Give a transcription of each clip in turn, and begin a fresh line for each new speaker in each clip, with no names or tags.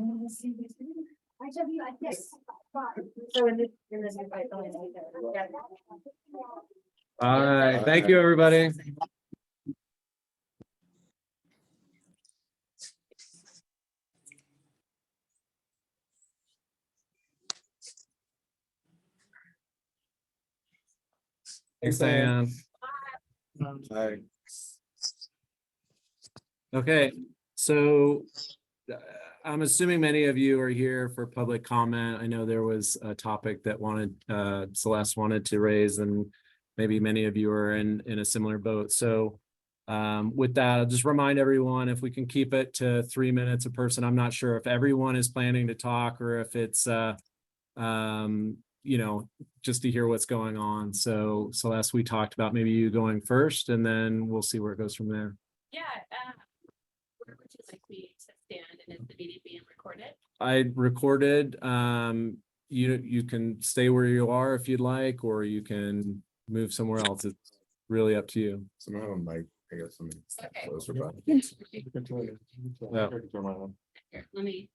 All right, thank you, everybody. Thanks, Diane.
Hi.
Okay, so I'm assuming many of you are here for public comment. I know there was a topic that Celeste wanted to raise, and maybe many of you are in a similar boat. So with that, I'll just remind everyone, if we can keep it to 3 minutes a person. I'm not sure if everyone is planning to talk or if it's just to hear what's going on. So Celeste, we talked about maybe you going first, and then we'll see where it goes from there.
Yeah. Where would you like me to stand, and is the meeting being recorded?
I recorded. You can stay where you are if you'd like, or you can move somewhere else. It's really up to you.
Someone have a mic. I guess something
Okay.
closer by.
Yeah.
Here, let me.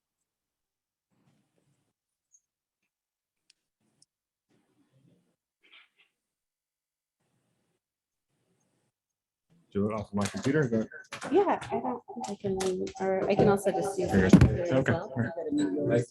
Do it off my computer. Go.
Yeah, I don't think I can, or I can also just use
Here.
it as
Okay.
well.
Right.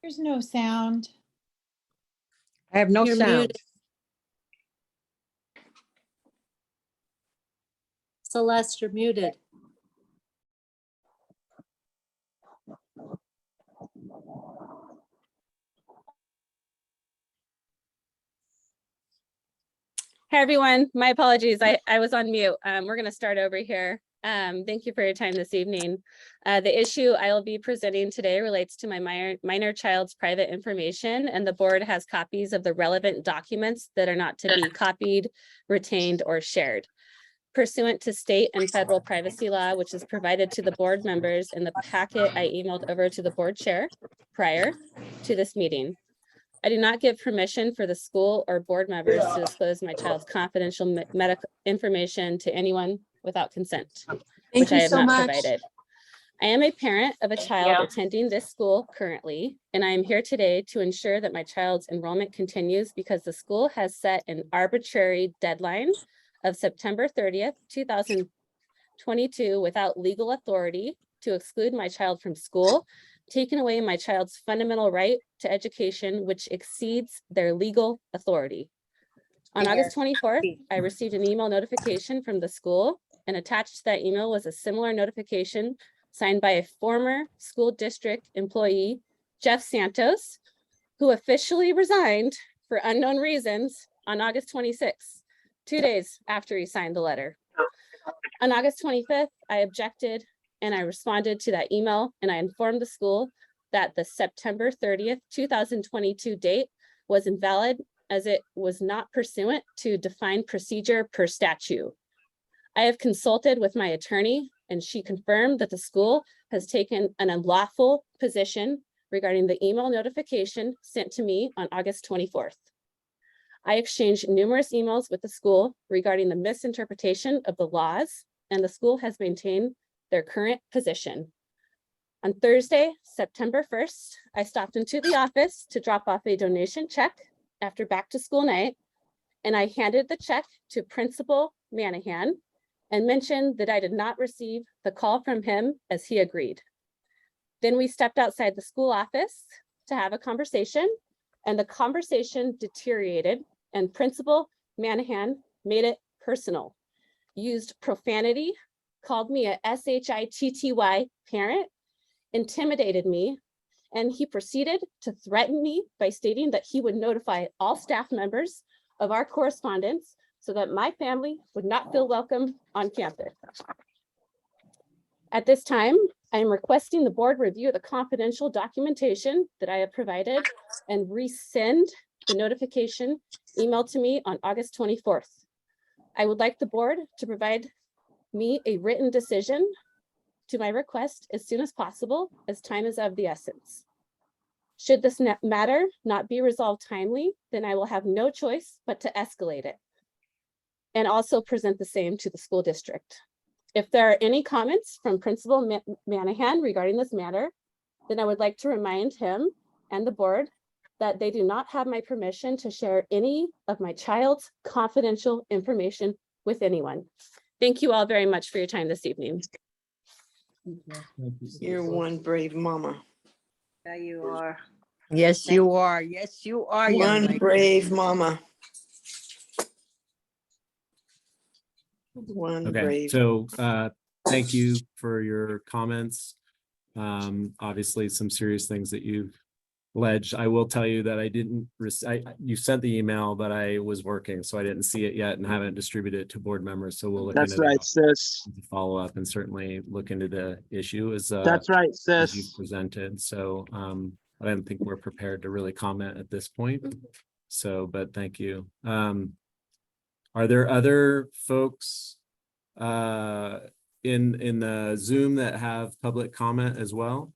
There's no sound.
I have no
You're
sound.
muted. Celeste, you're muted.
Hey, everyone. My apologies. I was on mute. We're going to start over here. Thank you for your time this evening. The issue I will be presenting today relates to my minor child's private information, and the board has copies of the relevant documents that are not to be copied, retained, or shared. Pursuant to state and federal privacy law, which is provided to the board members in the packet I emailed over to the board chair prior to this meeting. I do not give permission for the school or board members to disclose my child's confidential medical information to anyone without consent, which I have not provided. I am a parent of a child attending this school currently, and I am here today to ensure that my child's enrollment continues because the school has set an arbitrary deadline of September 30th, 2022 without legal authority to exclude my child from school, taking away my child's fundamental right to education, which exceeds their legal authority. On August 24th, I received an email notification from the school, and attached to that email was a similar notification signed by a former school district employee, Jeff Santos, who officially resigned for unknown reasons on August 26th, 2 days after he signed the letter. On August 25th, I objected and I responded to that email, and I informed the school that the September 30th, 2022 date was invalid as it was not pursuant to defined procedure per statute. I have consulted with my attorney, and she confirmed that the school has taken an unlawful position regarding the email notification sent to me on August 24th. I exchanged numerous emails with the school regarding the misinterpretation of the laws, and the school has maintained their current position. On Thursday, September 1st, I stopped into the office to drop off a donation check after back to school night, and I handed the check to Principal Manahan and mentioned that I did not receive the call from him as he agreed. Then we stepped outside the school office to have a conversation, and the conversation deteriorated, and Principal Manahan made it personal, used profanity, called me a SHITTY parent, intimidated me, and he proceeded to threaten me by stating that he would notify all staff members of our correspondence so that my family would not feel welcome on campus. At this time, I am requesting the board review the confidential documentation that I have provided and resend the notification emailed to me on August 24th. I would like the board to provide me a written decision to my request as soon as possible, as time is of the essence. Should this matter not be resolved timely, then I will have no choice but to escalate it and also present the same to the school district. If there are any comments from Principal Manahan regarding this matter, then I would like to remind him and the board that they do not have my permission to share any of my child's confidential information with anyone. Thank you all very much for your time this evening.
You're one brave mama.
Yeah, you are.
Yes, you are. Yes, you are. young
One
lady.
brave mama.
One
Okay,
brave.
so thank you for your comments. Obviously, some serious things that you've alleged. I will tell you that I didn't, you sent the email, but I was working, so I didn't see it yet and haven't distributed it to board members. So we'll look
That's
into
right,
that,
sis.
follow up, and certainly look into the issue as
That's right,
as you
sis.
presented. So I don't think we're prepared to really comment at this point. So, but thank you. Are there other folks in the Zoom that have public comment as well?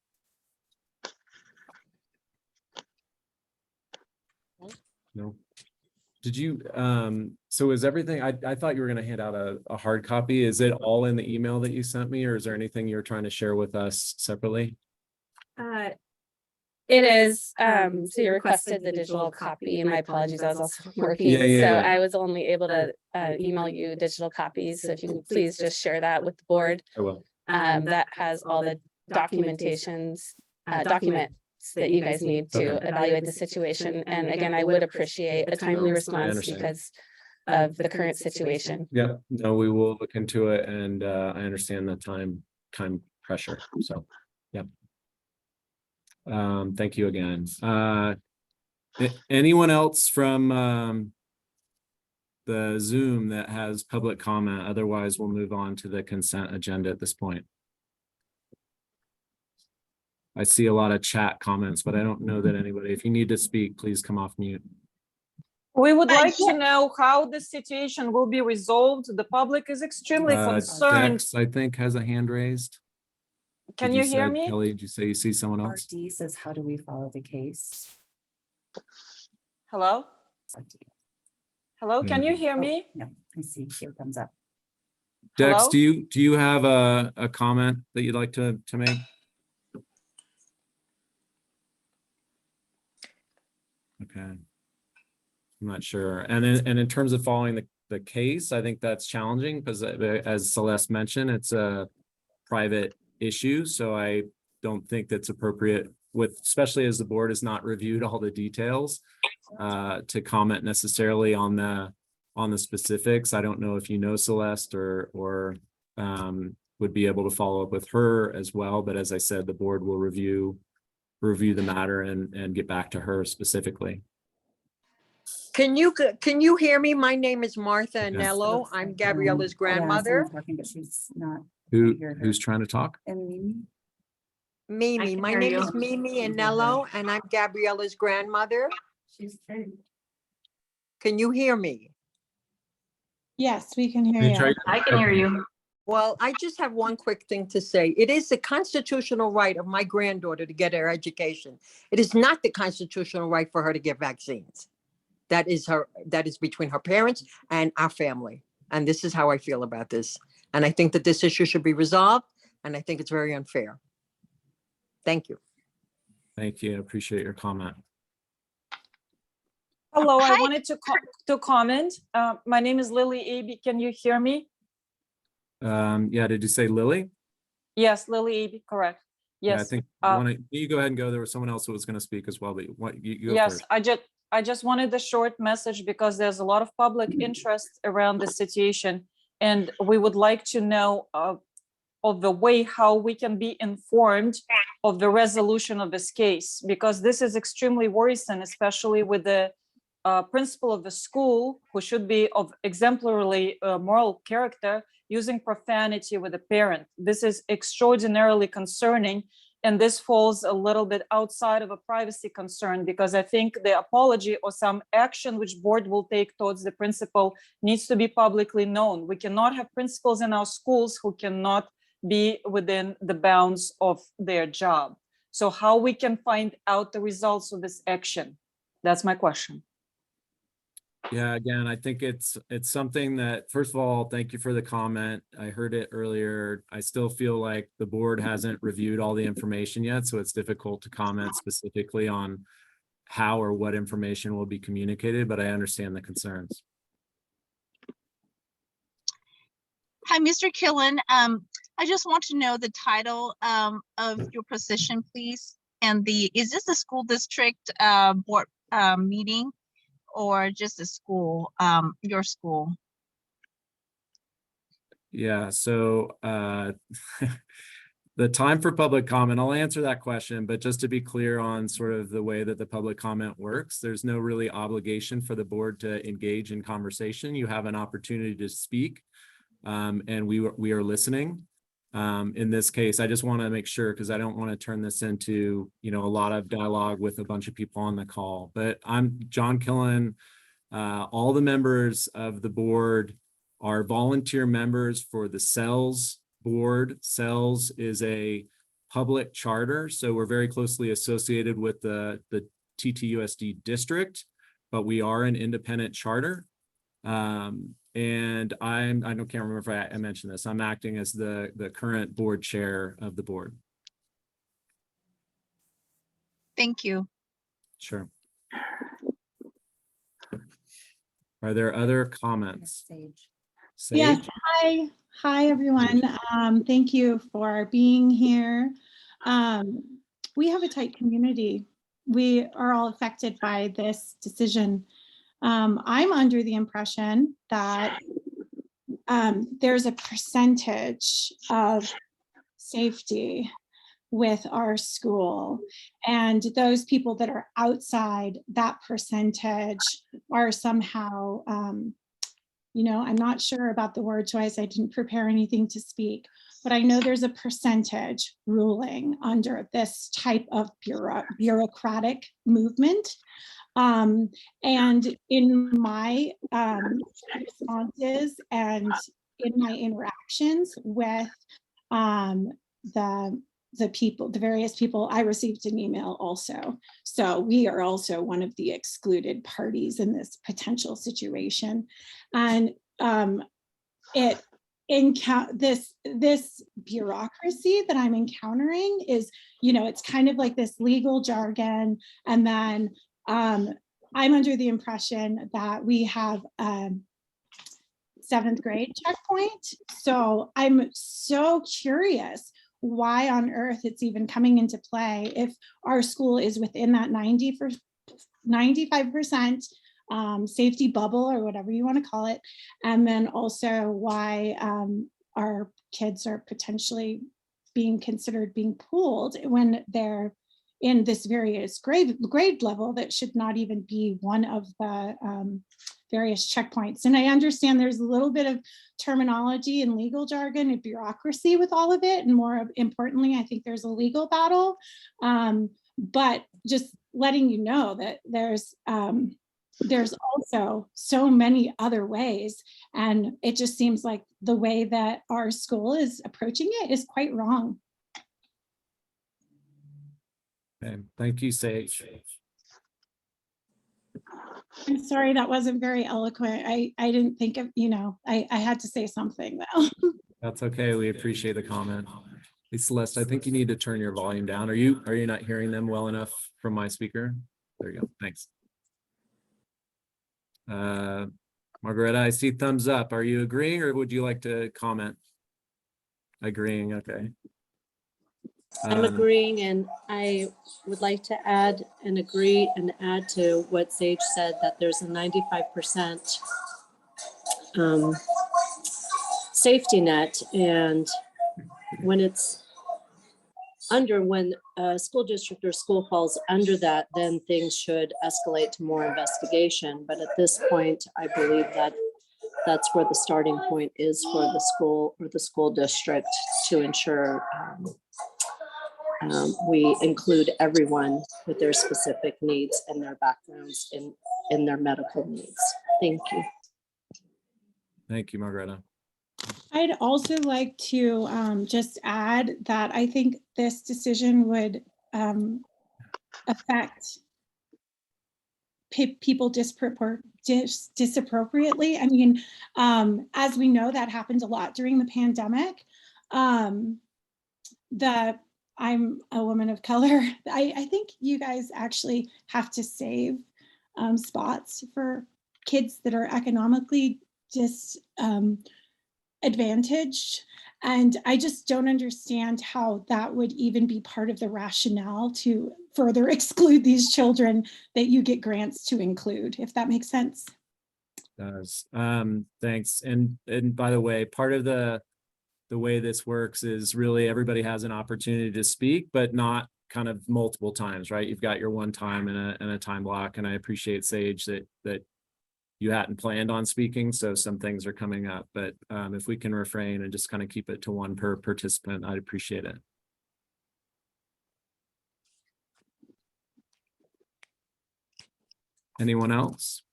No. Did you, so is everything, I thought you were gonna hand out a hard copy. Is it all in the email that you sent me, or is there anything you're trying to share with us separately?
It is, so you requested the digital copy, and my apologies, I was also working.
Yeah, yeah,
So
yeah.
I was only able to email you digital copies. So if you can please just share that with the board.
I will.
That has all the documents that you guys need to
Okay.
evaluate the situation. And again, I would appreciate a timely response
understand.
because of the current situation.
Yeah, no, we will look into it, and I understand the time pressure, so, yeah. Thank you again. Anyone else from the Zoom that has public comment? Otherwise, we'll move on to the consent agenda at this point. I see a lot of chat comments, but I don't know that anybody, if you need to speak, please come off mute.
We would like to know how the situation will be resolved. The public is extremely concerned.
Dex, I think, has a hand raised.
Can
Did
you hear
say-
me?
Kelly, did you say you see someone else?
RD says, how do we follow the case?
Hello? Hello, can you hear me?
No, I see, here it comes up.
Dex,
Hello?
do you have a comment that you'd like to make? Okay. I'm not sure. And in terms of following the case, I think that's challenging because as Celeste mentioned, it's a private issue. So I don't think that's appropriate especially as the board has not reviewed all the details to comment necessarily on the specifics. I don't know if you know Celeste or would be able to follow up with her as well. But as I said, the board will review the matter and get back to her specifically.
Can you hear me? My name is Martha
Okay.
Anello. I'm Gabriella's
Yeah,
grandmother.
someone's talking, but she's not.
Who's trying to talk?
And Mimi?
Mimi. My name is Mimi Anello, and I'm Gabriella's grandmother.
She's.
Can you hear me?
Yes, we can hear you.
I can hear you.
Well, I just have one quick thing to say. It is the constitutional right of my granddaughter to get her education. It is not the constitutional right for her to get vaccines. That is between her parents and our family. And this is how I feel about this. And I think that this issue should be resolved, and I think it's very unfair. Thank you.
Thank you. I appreciate your comment.
Hello, I wanted to comment. My name is Lily Aby. Can you hear me?
Yeah, did you say Lily?
Yes, Lily Aby, correct.
Yeah, I
Yes.
think you go ahead and go. There was someone else who was going to speak as well, but you go
Yes,
first.
I just wanted a short message because there's a lot of public interest around the situation. And we would like to know of the way how we can be informed of the resolution of this case, because this is extremely worrisome, especially with the principal of the school, who should be of exemplarily moral character, using profanity with a parent. This is extraordinarily concerning, and this falls a little bit outside of a privacy concern, because I think the apology or some action which board will take towards the principal needs to be publicly known. We cannot have principals in our schools who cannot be within the bounds of their job. So how we can find out the results of this action? That's my question.
Yeah, again, I think it's something that, first of all, thank you for the comment. I heard it earlier. I still feel like the board hasn't reviewed all the information yet, so it's difficult to comment specifically on how or what information will be communicated, but I understand the concerns.
Hi, Mr. Killen. I just want to know the title of your position, please. And is this a school district board meeting or just a school, your school?
Yeah, so the time for public comment, I'll answer that question, but just to be clear on sort of the way that the public comment works, there's no really obligation for the board to engage in conversation. You have an opportunity to speak, and we are listening. In this case, I just want to make sure, because I don't want to turn this into, a lot of dialogue with a bunch of people on the call, but I'm John Killen. All the members of the board are volunteer members for the SELS board. SELS is a public charter, so we're very closely associated with the TTUSD district, but we are an independent charter. And I can't remember if I mentioned this. I'm acting as the current board chair of the board.
Thank you.
Sure. Are there other comments?
Sage.
Yes,
Sage?
hi everyone. Thank you for being here. We have a tight community. We are all affected by this decision. I'm under the impression that there's a percentage of safety with our school, and those people that are outside that percentage are somehow, I'm not sure about the word choice. I didn't prepare anything to speak, but I know there's a percentage ruling under this type of bureaucratic movement. And in my responses and in my interactions with the various people, I received an email also. So we are also one of the excluded parties in this potential situation. And this bureaucracy that I'm encountering is, it's kind of like this legal jargon. And then I'm under the impression that we have 7th grade checkpoint. So I'm so curious why on earth it's even coming into play if our school is within that 95% safety bubble or whatever you want to call it. And then also why our kids are potentially being considered being pooled when they're in this various grade level that should not even be one of the various checkpoints. And I understand there's a little bit of terminology and legal jargon and bureaucracy with all of it. And more importantly, I think there's a legal battle. But just letting you know that there's also so many other ways. And it just seems like the way that our school is approaching it is quite wrong.
Okay, thank you, Sage.
I'm sorry, that wasn't very eloquent. I didn't think of, I had to say something though.
That's okay. We appreciate the comment. Hey, Celeste, I think you need to turn your volume down. Are you not hearing them well enough from my speaker? There you go. Thanks. Margareta, I see thumbs up. Are you agreeing or would you like to comment? Agreeing, okay.
I'm agreeing, and I would like to add to what Sage said, that there's a 95% safety net, and when it's under when a school district or school falls under that, then things should escalate to more investigation. But at this point, I believe that that's where the starting point is for the school or the school district to ensure we include everyone with their specific needs and their backgrounds in their medical needs. Thank you.
Thank you, Margareta.
I'd also like to just add that I think this decision would affect people disappropriately. I mean, as we know, that happened a lot during the pandemic. I'm a woman of color. I think you guys actually have to save spots for kids that are economically disadvantaged. And I just don't understand how that would even be part of the rationale to further exclude these children that you get grants to include, if that makes sense.
Does. Thanks. And by the way, part of the way this works is really everybody has an opportunity to speak, but not kind of multiple times, right? You've got your one time and a time block. And I appreciate, Sage, that you hadn't planned on speaking, so some things are coming up. But if we can refrain and just kind of keep it to one per participant, I'd appreciate it. Anyone else?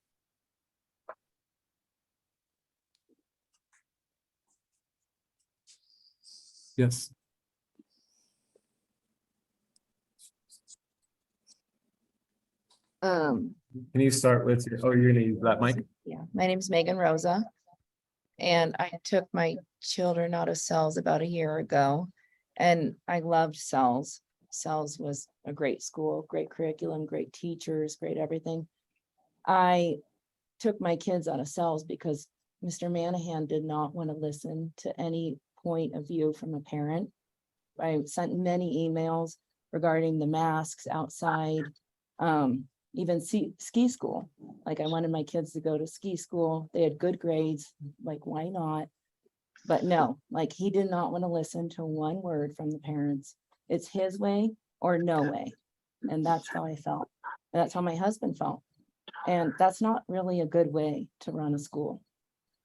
Yes. Can you start with your, oh, you're gonna use that mic?
Yeah, my name's Megan Rosa. And I took my children out of SELS about a year ago. And I loved SELS. SELS was a great school, great curriculum, great teachers, great everything. I took my kids out of SELS because Mr. Manahan did not want to listen to any point of view from a parent. I sent many emails regarding the masks outside, even ski school. Like, I wanted my kids to go to ski school. They had good grades. Like, why not? But no, like, he did not want to listen to one word from the parents. It's his way or no way. And that's how I felt. And that's how my husband felt. And that's not really a good way to run a school.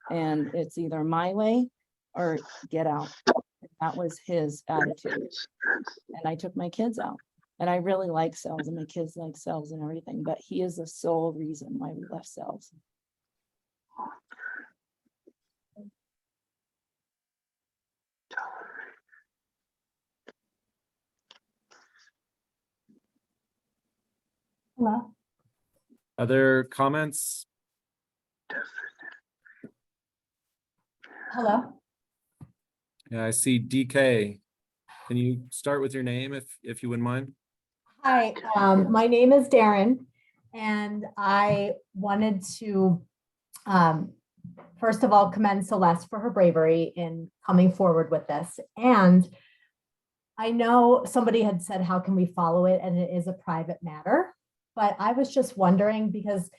And it's either my way or get out. That was his attitude. And I took my kids out. And I really like SELS, and my kids like SELS and everything, but he is the sole reason why we left SELS.
Hello.
Other comments?
Hello.
Yeah, I see DK. Can you start with your name if you wouldn't mind?
Hi, my name is Darren, and I wanted to first of all commend Celeste for her bravery in coming forward with this. And I know somebody had said, how can we follow it? And it is a private matter. But I was just wondering, because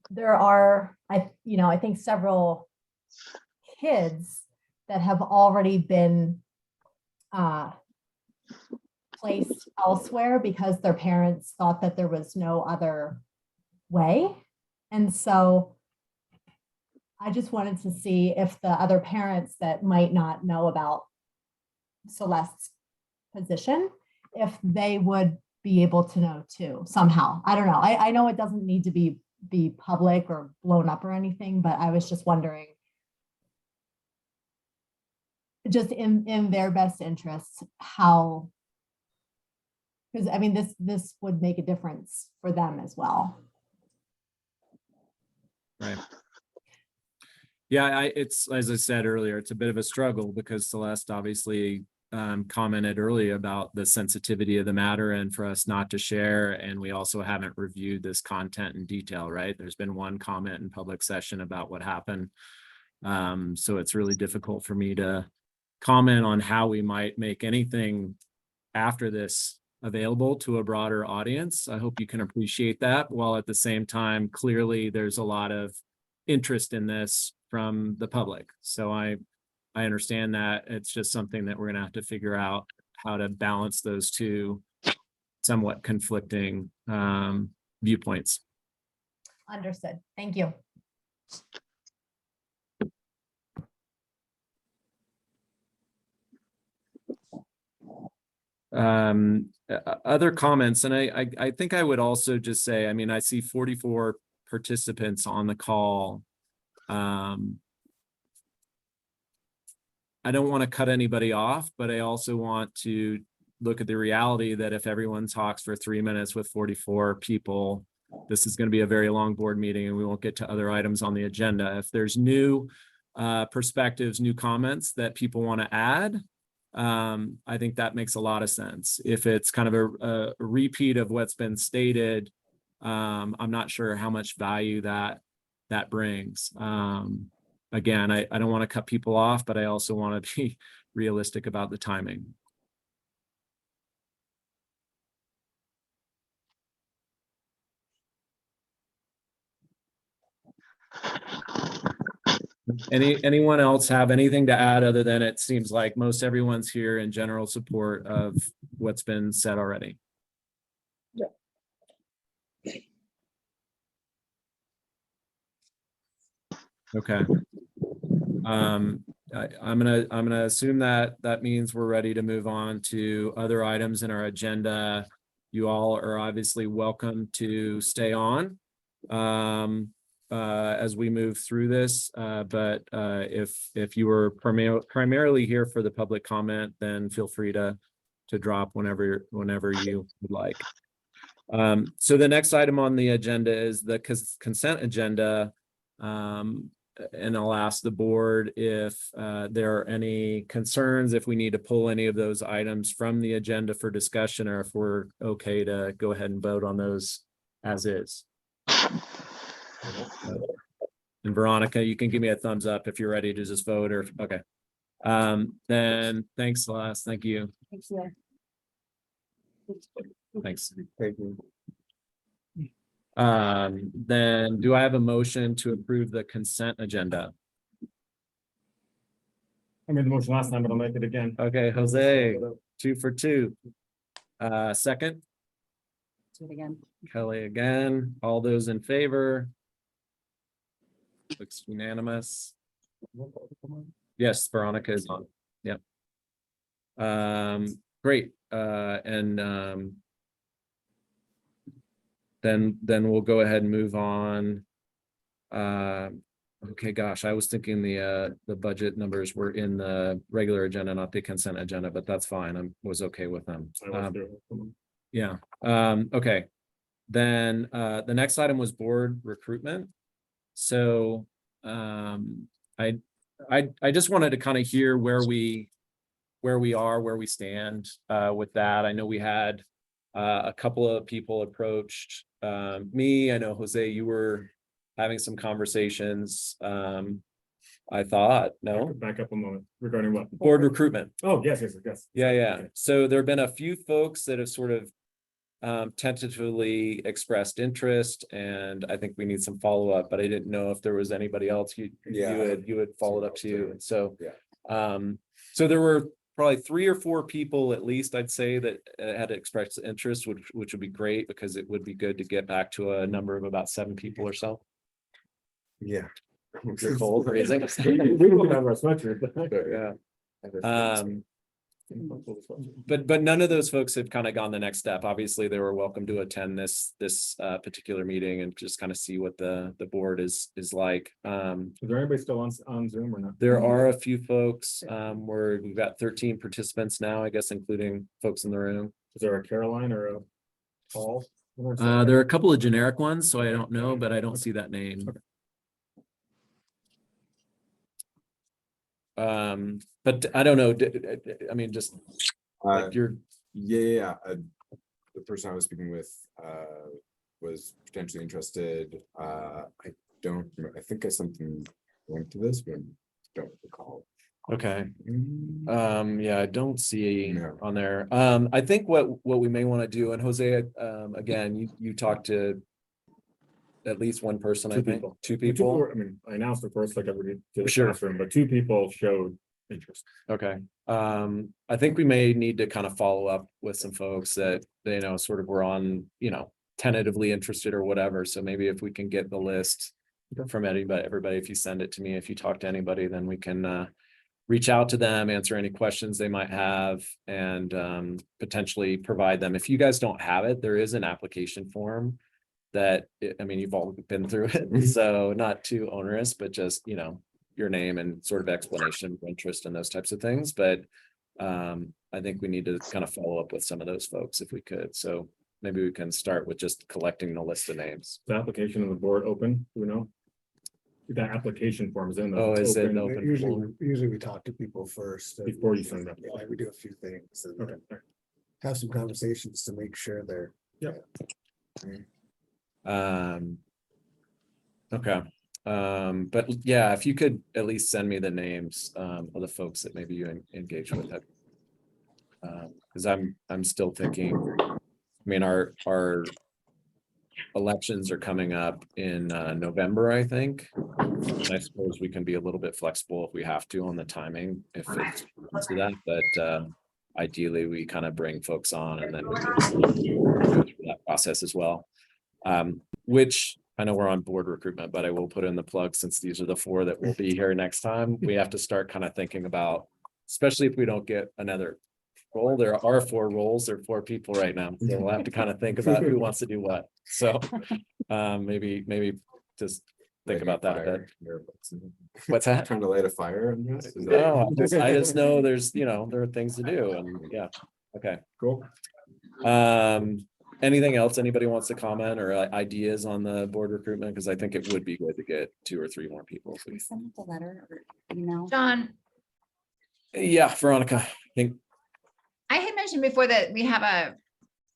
there are, I think several kids that have already been placed elsewhere because their parents thought that there was no other way. And so I just wanted to see if the other parents that might not know about Celeste's position, if they would be able to know too, somehow. I don't know. I know it doesn't need to be public or blown up or anything, but I was just wondering, just in their best interests, how, because I mean, this would make a difference for them as well.
Right. Yeah, it's, as I said earlier, it's a bit of a struggle because Celeste obviously commented earlier about the sensitivity of the matter and for us not to share. And we also haven't reviewed this content in detail, right? There's been one comment in public session about what happened. So it's really difficult for me to comment on how we might make anything after this available to a broader audience. I hope you can appreciate that, while at the same time, clearly there's a lot of interest in this from the public. So I understand that. It's just something that we're gonna have to figure out how to balance those two somewhat conflicting viewpoints.
Understood. Thank you.
Other comments, and I think I would also just say, I mean, I see 44 participants on the call. I don't want to cut anybody off, but I also want to look at the reality that if everyone talks for 3 minutes with 44 people, this is going to be a very long board meeting and we won't get to other items on the agenda. If there's new perspectives, new comments that people want to add, I think that makes a lot of sense. If it's kind of a repeat of what's been stated, I'm not sure how much value that brings. Again, I don't want to cut people off, but I also want to be realistic about the timing. Anyone else have anything to add other than it seems like most everyone's here in general support of what's been said already? Okay. I'm gonna assume that means we're ready to move on to other items in our agenda. You all are obviously welcome to stay on as we move through this, but if you were primarily here for the public comment, then feel free to drop whenever you would like. So the next item on the agenda is the consent agenda. And I'll ask the board if there are any concerns, if we need to pull any of those items from the agenda for discussion, or if we're okay to go ahead and vote on those as is. And Veronica, you can give me a thumbs up if you're ready to just vote, or okay. Then thanks, Celeste. Thank you. Thanks.
Thank you.
Then do I have a motion to approve the consent agenda?
I made the motion last time, but I'll make it again.
Okay, Jose, 2 for 2. Second,
Do it again.
Kelly again. All those in favor? Looks unanimous. Yes, Veronica is on. Yep. Great. Then we'll go ahead and move on. Okay, gosh, I was thinking the budget numbers were in the regular agenda, not the consent agenda, but that's fine. I was okay with them. Yeah. Okay. Then the next item was board recruitment. So I just wanted to kind of hear where we are, where we stand with that. I know we had a couple of people approached me. I know, Jose, you were having some conversations. I thought, no?
Back up a moment. Regarding what?
Board recruitment.
Oh, yes.
Yeah.
Okay.
So there have been a few folks that have sort of tentatively expressed interest, and I think we need some follow-up, but I didn't know if there was anybody else you had followed up to. And so, so there were probably 3 or 4 people at least, I'd say, that had expressed interest, which would be great, because it would be good to get back to a number of about 7 people or so.
Yeah.
You're cold, raising.
We will have our sweatshirt.
Yeah. But none of those folks have kind of gone the next step. Obviously, they were welcome to attend this particular meeting and just kind of see what the board is like.
Is there anybody still on Zoom or not?
There are a few folks. We've got 13 participants now, I guess, including folks in the room.
Is there a Caroline or a Paul?
There are a couple of generic ones, so I don't know, but I don't see that name.
Okay.
But I don't know. I mean, just like you're.
The person I was speaking with was potentially interested. I think I something linked to this, but I don't recall.
Okay. Yeah, I don't see on there. I think what we may want to do, and Jose, again, you talked to at least one person, I think. Two people.
I mean, I announced the first, like everybody did the
Sure.
classroom, but 2 people showed interest.
Okay. I think we may need to kind of follow up with some folks that, you know, sort of were on, you know, tentatively interested or whatever. So maybe if we can get the list from everybody, if you send it to me, if you talk to anybody, then we can reach out to them, answer any questions they might have, and potentially provide them. If you guys don't have it, there is an application form that, I mean, you've all been through it, so not too onerous, but just, you know, your name and sort of explanation of interest and those types of things. But I think we need to kind of follow up with some of those folks if we could. So maybe we can start with just collecting the list of names.
The application of the board open, do we know? That application form is in.
Oh, is it
open
open?
Usually we talk to people first.
Before you send it.
Yeah, we do a few things and
Okay.
have some conversations to make sure they're.
Yep.
Okay. But yeah, if you could at least send me the names of the folks that maybe you engage with it. Because I'm still thinking, I mean, our elections are coming up in November, I think. And I suppose we can be a little bit flexible if we have to on the timing, if it's to that, but ideally we kind of bring folks on and then we go through that process as well. Which I know we're on board recruitment, but I will put in the plug, since these are the 4 that will be here next time. We have to start kind of thinking about, especially if we don't get another role. There are 4 roles, there are 4 people right now. So we'll have to kind of think about who wants to do what. So maybe just think about that a bit. What's that?
Trying to light a fire on this? Is that-
No, I just know there's, you know, there are things to do, and yeah, okay.
Cool.
Anything else anybody wants to comment or ideas on the board recruitment? Because I think it would be good to get 2 or 3 more people.
Can we send the letter or email?
John,
Yeah, Veronica, I think.
I had mentioned before that we have a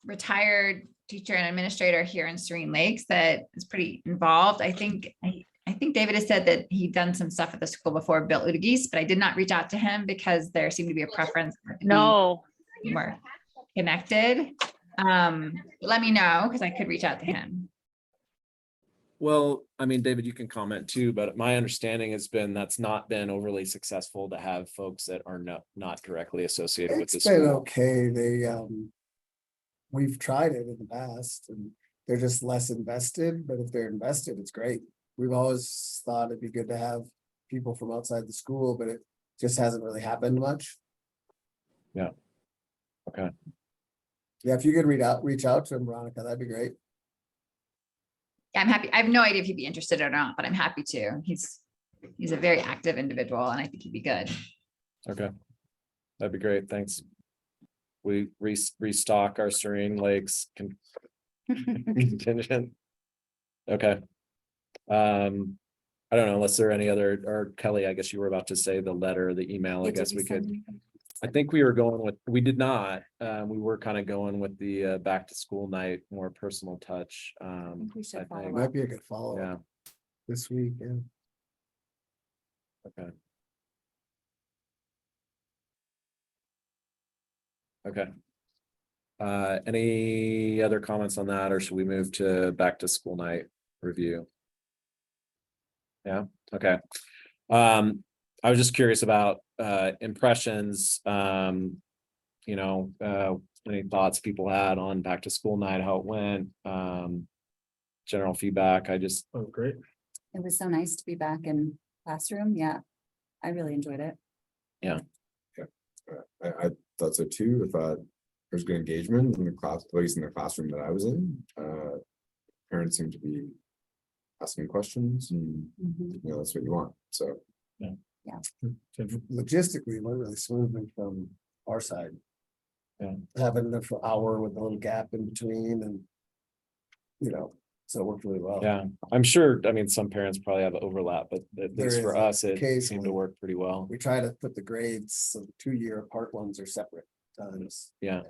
retired teacher and administrator here in Serene Lakes that is pretty involved. I think David has said that he'd done some stuff at the school before, built Udagis, but I did not reach out to him because there seemed to be a preference.
No.
More connected. Let me know, because I could reach out to him.
Well, I mean, David, you can comment too, but my understanding has been that's not been overly successful to have folks that are not directly associated with the
It's been
school.
okay. We've tried it in the past and they're just less invested, but if they're invested, it's great. We've always thought it'd be good to have people from outside the school, but it just hasn't really happened much.
Yeah. Okay.
Yeah, if you could reach out to him, Veronica, that'd be great.
Yeah, I'm happy. I have no idea if he'd be interested or not, but I'm happy to. He's a very active individual and I think he'd be good.
Okay. That'd be great. Thanks. We restock our Serene Lakes contingent. Okay. I don't know, unless there are any other, or Kelly, I guess you were about to say the letter, the email, I guess we could. I think we were going with, we did not, we were kind of going with the back to school night, more personal touch.
We should
I
follow
think.
up.
Might be a good follow
Yeah,
up this week. Yeah.
okay. Okay. Any other comments on that, or should we move to back to school night review? Yeah, okay. I was just curious about impressions, you know, any thoughts people had on back to school night, how it went, general feedback.
Oh, great.
It was so nice to be back in classroom. Yeah, I really enjoyed it.
I thought so too. I thought there was good engagement in the class, at least in the classroom that I was in. Parents seemed to be asking questions, and you know, that's what you want. So
Logistically, it went really smoothly from our side.
Yeah.
Having an hour with a little gap in between and, you know, so it worked really well.
Yeah, I'm sure, I mean, some parents probably have overlap, but at
There
least for
is
us, it seemed to
occasionally.
work pretty well.
We try to put the grades, so the 2-year apart ones are separate times.
Yeah.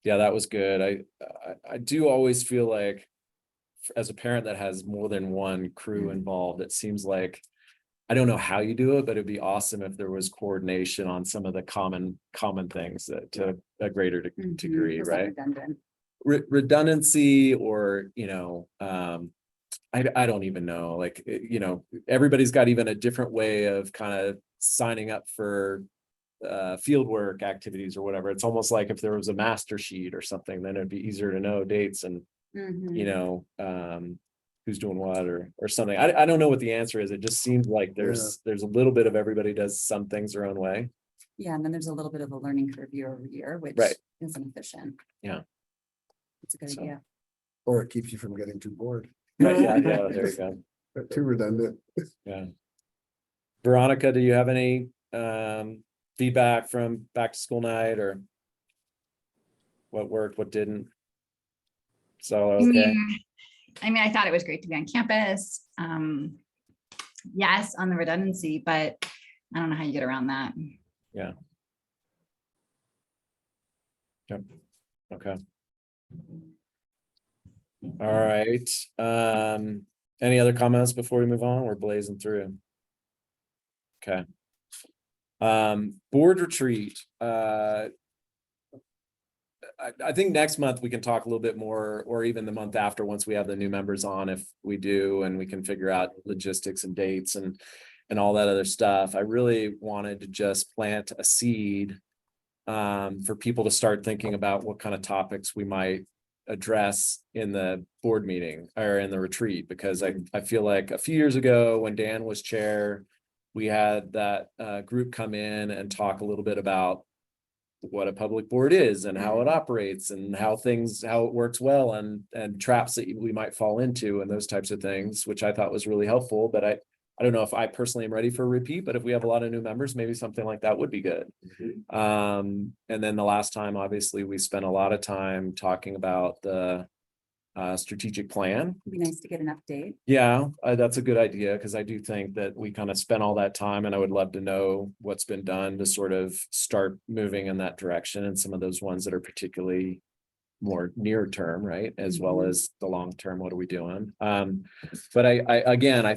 Yeah, that was good. I do always feel like as a parent that has more than one crew involved, it seems like, I don't know how you do it, but it'd be awesome if there was coordination on some of the common things that to a greater degree,
Feels like
right?
redundant.
Redundancy, or, you know, I don't even know, like, everybody's got even a different way of kind of signing up for field work activities or whatever. It's almost like if there was a master sheet or something, then it'd be easier to know dates and, who's doing what or something. I don't know what the answer is. It just seems like there's a little bit of everybody does some things their own way.
Yeah, and then there's a little bit of a learning curve year over year, which
Right.
isn't efficient.
Yeah.
It's a good
So-
idea.
Or it keeps you from getting too bored.
Yeah, there you go.
Too redundant.
Yeah. Veronica, do you have any feedback from back to school night or what worked, what didn't? So, okay.
I mean, I thought it was great to be on campus. Yes, on the redundancy, but I don't know how you get around that.
Yeah. Yep. Okay. All right. Any other comments before we move on? We're blazing through. Okay. Board retreat. I think next month we can talk a little bit more, or even the month after, once we have the new members on, if we do, and we can figure out logistics and dates and all that other stuff. I really wanted to just plant a seed for people to start thinking about what kind of topics we might address in the board meeting or in the retreat, because I feel like a few years ago when Dan was chair, we had that group come in and talk a little bit about what a public board is and how it operates and how it works well, and traps that we might fall into and those types of things, which I thought was really helpful. But I don't know if I personally am ready for a repeat, but if we have a lot of new members, maybe something like that would be good. And then the last time, obviously, we spent a lot of time talking about the strategic plan.
It'd be nice to get an update.
Yeah, that's a good idea, because I do think that we kind of spent all that time, and I would love to know what's been done to sort of start moving in that direction, and some of those ones that are particularly more near term, right? As well as the long term, what are we doing? But I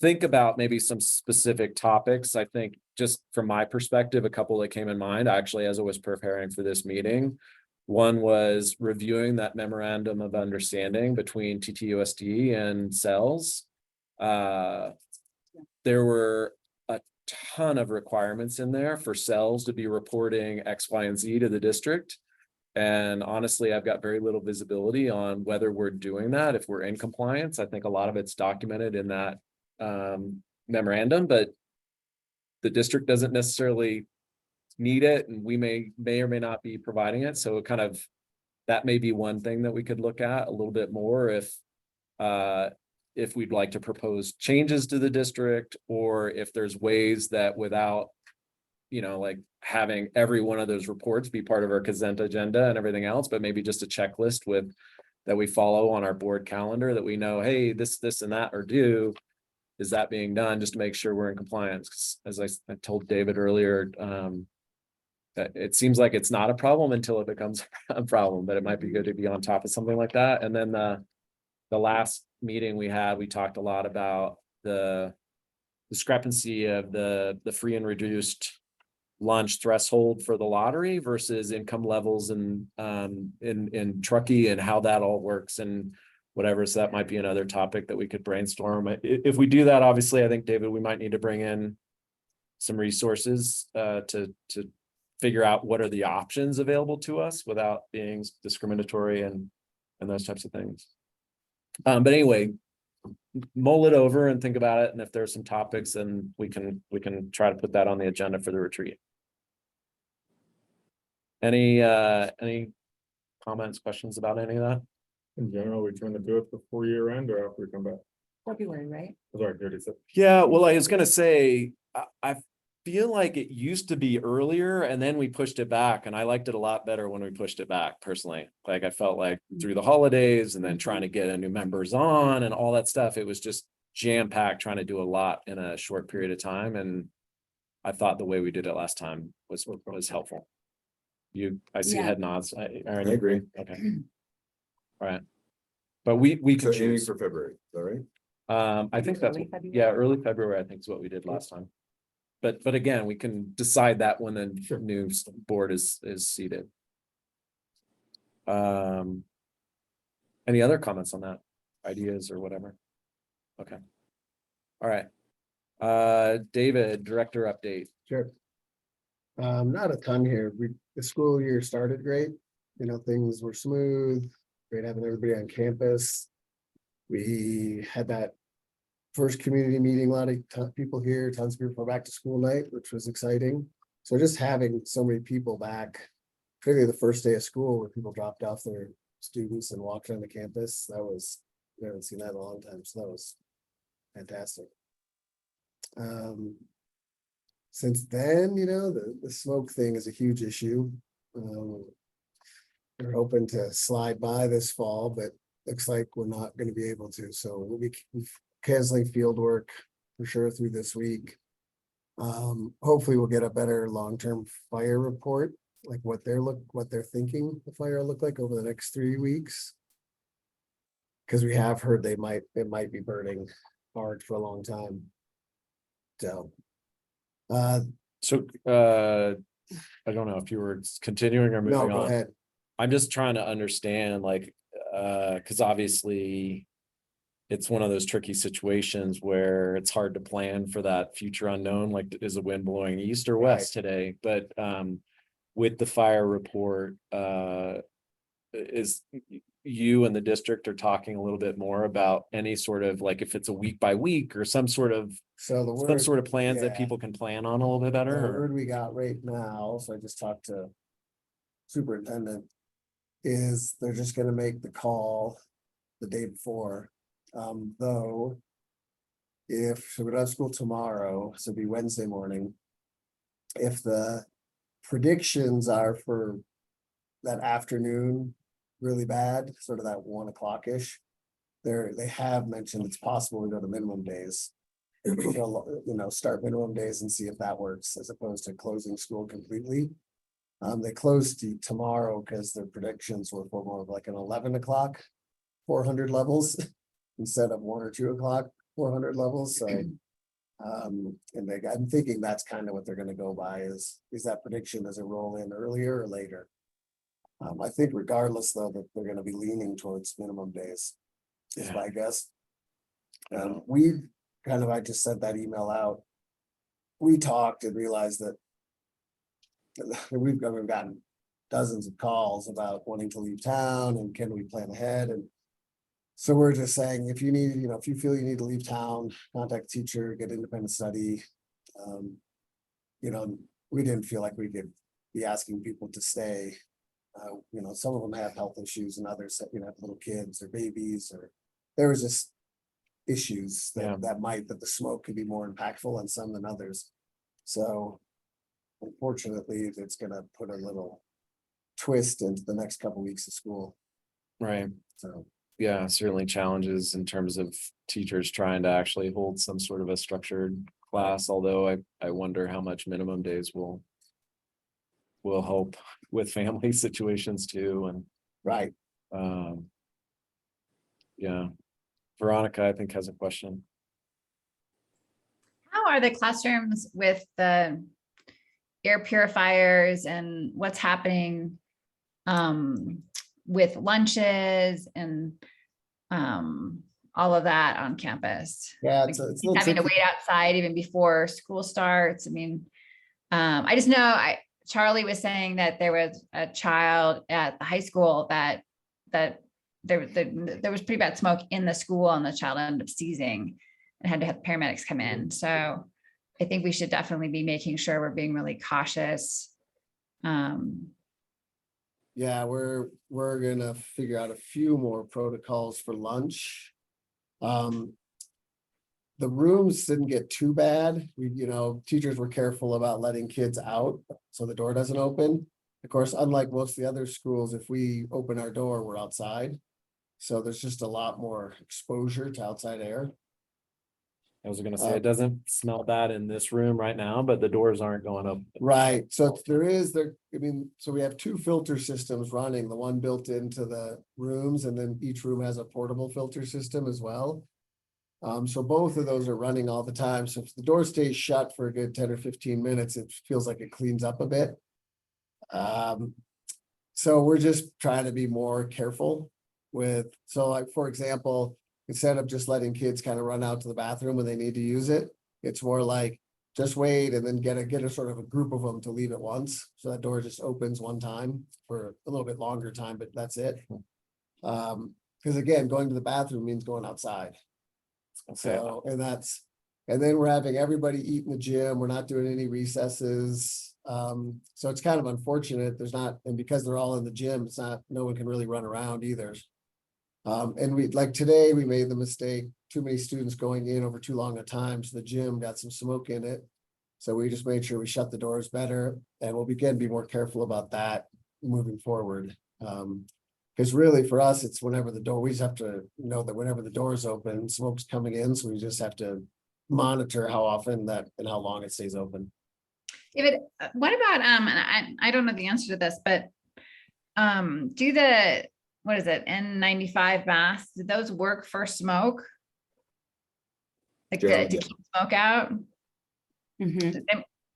think about maybe some specific topics. I think just from my perspective, a couple that came in mind, actually, as I was preparing for this meeting. One was reviewing that memorandum of understanding between TTUSD and SELS. There were a ton of requirements in there for SELS to be reporting X, Y, and Z to the district. And honestly, I've got very little visibility on whether we're doing that, if we're in compliance. I think a lot of it's documented in that memorandum, but the district doesn't necessarily need it, and we may or may not be providing it. So that may be one thing that we could look at a little bit more if we'd like to propose changes to the district, or if there's ways that without, like having every one of those reports be part of our consent agenda and everything else, but maybe just a checklist that we follow on our board calendar, that we know, hey, this and that are due. Is that being done, just to make sure we're in compliance? As I told David earlier, it seems like it's not a problem until it becomes a problem, but it might be good to be on top of something like that. And then the last meeting we had, we talked a lot about the discrepancy of the free and reduced lunch threshold for the lottery versus income levels in Truckee, and how that all works and whatever. So that might be another topic that we could brainstorm. If we do that, obviously, I think, David, we might need to bring in some resources to figure out what are the options available to us without being discriminatory and those types of things. But anyway, mull it over and think about it. And if there's some topics, then we can try to put that on the agenda for the retreat. Any comments, questions about any of that?
In general, we trying to do it before year end or after we come back?
February, right?
Sorry, 36.
Yeah, well, I was gonna say, I feel like it used to be earlier, and then we pushed it back, and I liked it a lot better when we pushed it back personally. Like, I felt like through the holidays and then trying to get a new members on and all that stuff, it was just jam-packed, trying to do a lot in a short period of time. And I thought the way we did it last time was helpful. I see
Yeah.
head nods. Aaron,
I
you agree? Okay. All right. But we
So
can
aiming
choose.
for February, is that right?
I think that's,
Early February?
yeah, early February, I think is what we did last time. But again, we can decide that when the new board is seated. Any Any other comments on that? Ideas or whatever? Okay. All right. David, director update.
Sure. Not a ton here. The school year started great. You know, things were smooth, great having everybody on campus. We had that first community meeting, a lot of people here, tons of people for back to school night, which was exciting. So just having so many people back, particularly the first day of school where people dropped off their students and walked on the campus, we haven't seen that in a long time, so that was fantastic. Since then, you know, the smoke thing is a huge issue. We're hoping to slide by this fall, but looks like we're not going to be able to. So we'll be canceling field work for sure through this week. Hopefully we'll get a better long-term fire report, like what they're thinking the fire will look like over the next 3 weeks. Because we have heard it might be burning hard for a long time. So
I don't know if you were continuing or moving
no,
on.
go ahead.
I'm just trying to understand, like, because obviously it's one of those tricky situations where it's hard to plan for that future unknown, like is the wind blowing east or west today? But with the fire report, is you and the district are talking a little bit more about any sort of, like, if it's a week by week or some sort of plans that people can plan on a little bit better?
The word we got right now, so I just talked to superintendent, is they're just gonna make the call the day before. Though, so we don't have school tomorrow, so it'll be Wednesday morning. If the predictions are for that afternoon really bad, sort of that 1 o'clock-ish, they have mentioned it's possible to go to minimum days. You know, start minimum days and see if that works, as opposed to closing school completely. They closed tomorrow because their predictions were for more of like an 11 o'clock 400 levels instead of 1 or 2 o'clock 400 levels. So I'm thinking that's kind of what they're going to go by, is that prediction, does it roll in earlier or later? I think regardless though, that they're going to be leaning towards minimum days, is my guess. I just sent that email out. We talked and realized that we've gotten dozens of calls about wanting to leave town and can we plan ahead. And so we're just saying, if you feel you need to leave town, contact a teacher, get independent study. We didn't feel like we could be asking people to stay. Some of them have health issues and others that, have little kids or babies, or there was just issues that the smoke could be more impactful on some than others. So unfortunately, it's gonna put a little twist into the next couple weeks of school.
Right.
So
yeah, certainly challenges in terms of teachers trying to actually hold some sort of a structured class, although I wonder how much minimum days will help with family situations too. And
right.
Yeah. Veronica, I think, has a question.
How are the classrooms with the air purifiers and what's happening with lunches and all of that on campus?
Yeah,
Like,
it's a
having to
tricky.
wait outside even before school starts. I mean, I just know Charlie was saying that there was a child at the high school that there was pretty bad smoke in the school, and the child ended up seizing and had to have paramedics come in. So I think we should definitely be making sure we're being really cautious.
Yeah, we're gonna figure out a few more protocols for lunch. The rooms didn't get too bad. Teachers were careful about letting kids out so the door doesn't open. Of course, unlike most of the other schools, if we open our door, we're outside. So there's just a lot more exposure to outside air.
I was gonna say, it doesn't smell bad in this room right now, but the doors aren't going up.
Right, so so we have 2 filter systems running, the one built into the rooms, and then each room has a portable filter system as well. So both of those are running all the time. So if the door stays shut for a good 10 or 15 minutes, it feels like it cleans up a bit. So we're just trying to be more careful so like, for example, instead of just letting kids kind of run out to the bathroom when they need to use it, it's more like, just wait and then get a sort of a group of them to leave at once. So that door just opens one time for a little bit longer time, but that's it. Because again, going to the bathroom means going outside. So, and then we're having everybody eat in the gym. We're not doing any recesses. So it's kind of unfortunate. There's not, and because they're all in the gym, it's not, no one can really run around either. And we, like today, we made the mistake, too many students going in over too long a time. So the gym got some smoke in it. So we just made sure we shut the doors better, and we'll begin to be more careful about that moving forward. Because really for us, it's whenever the door, we just have to know that whenever the door is open, smoke's coming in. So we just have to monitor how often that and how long it stays open.
David, what about, and I don't know the answer to this, but do the, what is it, N95 masks, did those work for smoke? Like to keep smoke out? And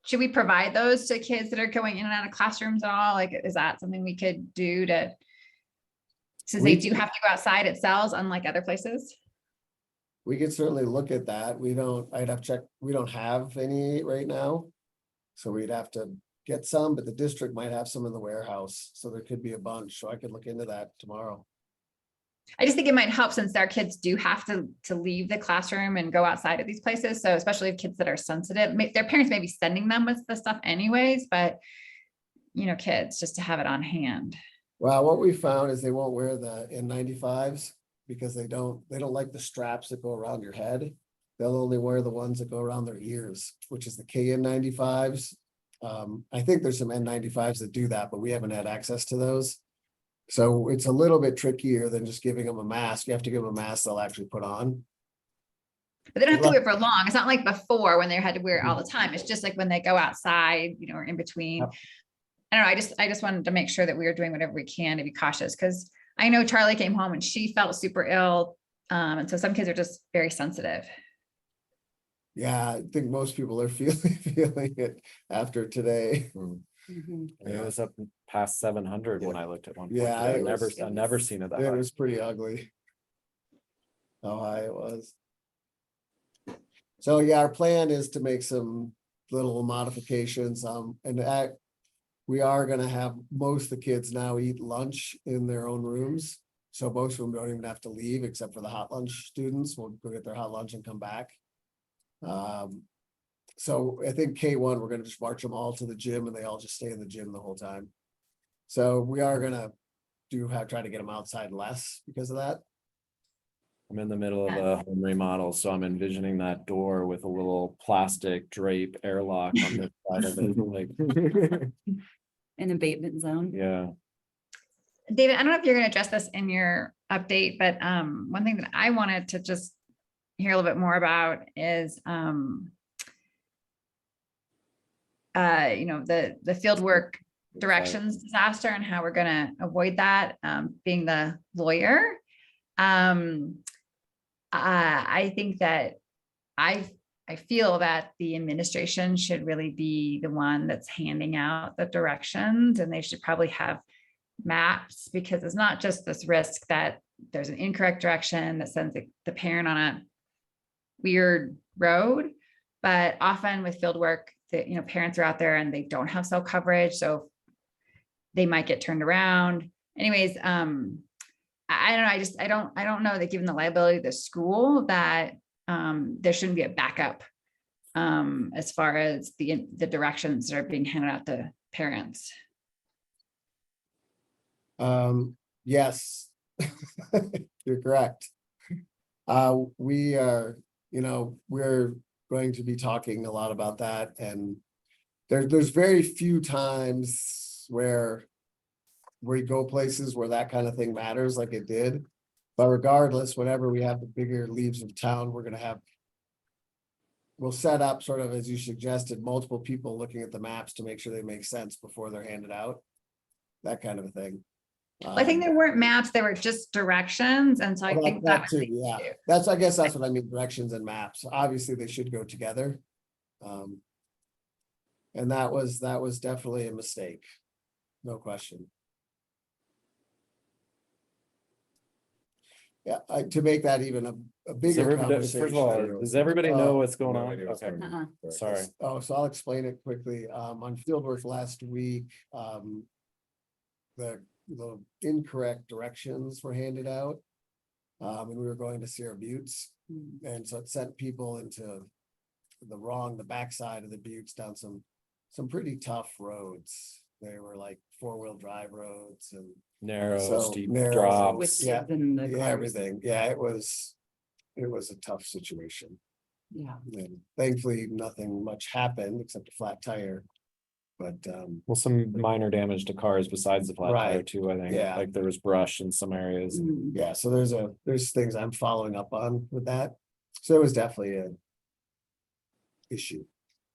should we provide those to kids that are going in and out of classrooms at all? Like, is that something we could do to, since they do have to go outside at SELS, unlike other places?
We could certainly look at that. I'd have to check, we don't have any right now. So we'd have to get some, but the district might have some in the warehouse. So there could be a bunch. So I could look into that tomorrow.
I just think it might help since our kids do have to leave the classroom and go outside of these places. So especially if kids that are sensitive, their parents may be sending them with the stuff anyways, but you know, kids just to have it on hand.
Well, what we found is they won't wear the N95s because they don't like the straps that go around your head. They'll only wear the ones that go around their ears, which is the KN95s. I think there's some N95s that do that, but we haven't had access to those. So it's a little bit trickier than just giving them a mask. You have to give them a mask they'll actually put on.
But they don't have to wear it for long. It's not like before when they had to wear it all the time. It's just like when they go outside, you know, or in between.
Yep.
I don't know. I just wanted to make sure that we were doing whatever we can to be cautious, because I know Charlie came home and she felt super ill. And so some kids are just very sensitive.
Yeah, I think most people are feeling it after today.
It was up past 700 when I looked at one point.
Yeah,
I've never seen it that
It
high.
was pretty ugly. How high it was. So yeah, our plan is to make some little modifications. We are gonna have most of the kids now eat lunch in their own rooms. So most of them don't even have to leave except for the hot lunch students. Will go get their hot lunch and come back. So I think K1, we're gonna just march them all to the gym and they all just stay in the gym the whole time. So we are gonna try to get them outside less because of that.
I'm in the middle of a home remodel, so I'm envisioning that door with a little plastic drape airlock on the side of it. Like,
An abatement zone.
yeah.
David, I don't know if you're going to address this in your update, but one thing that I wanted to just hear a little bit more about is, you know, the field work directions disaster and how we're going to avoid that, being the lawyer. I think that I feel that the administration should really be the one that's handing out the directions, and they should probably have maps, because it's not just this risk that there's an incorrect direction that sends the parent on a weird road, but often with field work, that, you know, parents are out there and they don't have cell coverage, so they might get turned around. Anyways, I don't know. I don't know that given the liability of the school that there shouldn't be a backup as far as the directions that are being handed out to parents.
Yes, you're correct. We are, you know, we're going to be talking a lot about that, and there's very few times where we go places where that kind of thing matters like it did. But regardless, whenever we have the bigger leaves of town, we'll set up sort of, as you suggested, multiple people looking at the maps to make sure they make sense before they're handed out. That kind of a thing.
I think there weren't maps, they were just directions. And so I think that
too, yeah. I guess that's what I mean, directions and maps. Obviously, they should go together. And that was definitely a mistake. No question. Yeah, to make that even a
Does
bigger
everybody,
conversation.
first of all, does everybody know what's going
No
on?
idea what's
Okay,
going on.
Uh-uh.
sorry.
Oh, so I'll explain it quickly. On fieldwork last week, the incorrect directions were handed out. And we were going to Sierra Buttes, and so it sent people into the backside of the buttes down some pretty tough roads. They were like 4-wheel drive roads and
Narrow,
so
steep
narrow,
drops.
With
yeah,
kids in the
yeah,
cars.
everything. Yeah, it was a tough situation.
Yeah.
And thankfully, nothing much happened except a flat tire. But
Well, some minor damage to cars besides the flat tire
Right.
too, I think.
Yeah.
Like there was brush in some areas.
Mm.
yeah, so there's things I'm following up on with that. So it was definitely an issue.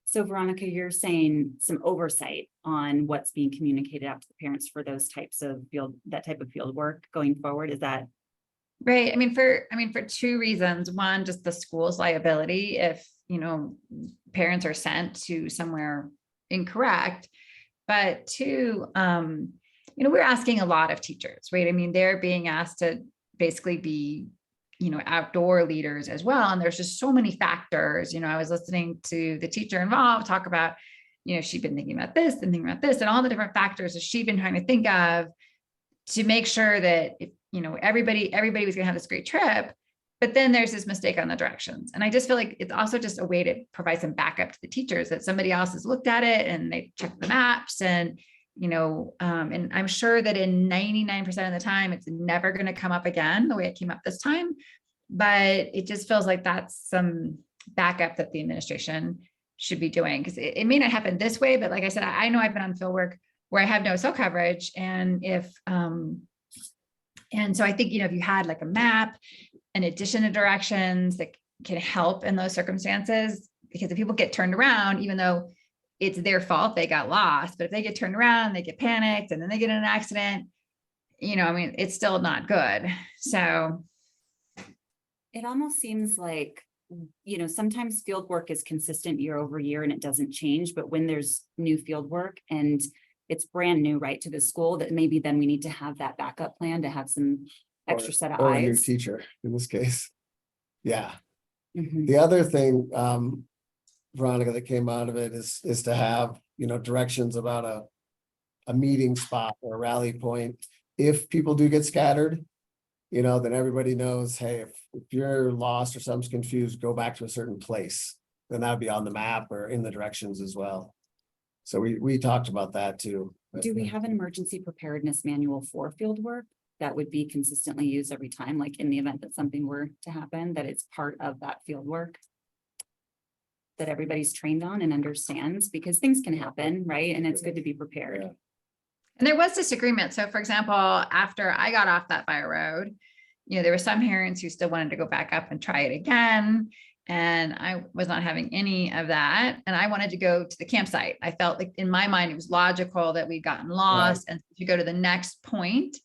So Veronica, you're saying some oversight on what's being communicated out to the parents for those types of that type of field work going forward, is that?
Right. I mean, for two reasons. One, just the school's liability if, parents are sent to somewhere incorrect. But two, we're asking a lot of teachers, right? I mean, they're being asked to basically be, outdoor leaders as well. And there's just so many factors. I was listening to the teacher involved talk about, she'd been thinking about this and thinking about this and all the different factors that she'd been trying to think of to make sure that, everybody was going to have this great trip. But then there's this mistake on the directions. And I just feel like it's also just a way to provide some backup to the teachers that somebody else has looked at it and they checked the maps and, and I'm sure that in 99% of the time, it's never going to come up again the way it came up this time. But it just feels like that's some backup that the administration should be doing, because it may not happen this way. But like I said, I know I've been on field work where I have no cell coverage. And and so I think, if you had like a map, in addition to directions that can help in those circumstances, because if people get turned around, even though it's their fault, they got lost, but if they get turned around, they get panicked and then they get in an accident, it's still not good. So.
It almost seems like, sometimes field work is consistent year over year and it doesn't change, but when there's new field work and it's brand new, right, to the school, that maybe then we need to have that backup plan to have some extra set of
Or a new
eyes.
teacher in this case. Yeah.
Mhm.
The other thing, Veronica, that came out of it is to have, directions about a meeting spot or a rally point. If people do get scattered, then everybody knows, hey, if you're lost or something's confused, go back to a certain place. Then that'd be on the map or in the directions as well. So we talked about that too.
Do we have an emergency preparedness manual for field work that would be consistently used every time, like in the event that something were to happen, that it's part of that field work that everybody's trained on and understands, because things can happen, right? And it's good to be prepared.
Yeah.
And there was disagreement. So for example, after I got off that fire road, there were some parents who still wanted to go back up and try it again. And I was not having any of that. And I wanted to go to the campsite. I felt like in my mind, it was logical that we'd gotten lost and to go to the next point.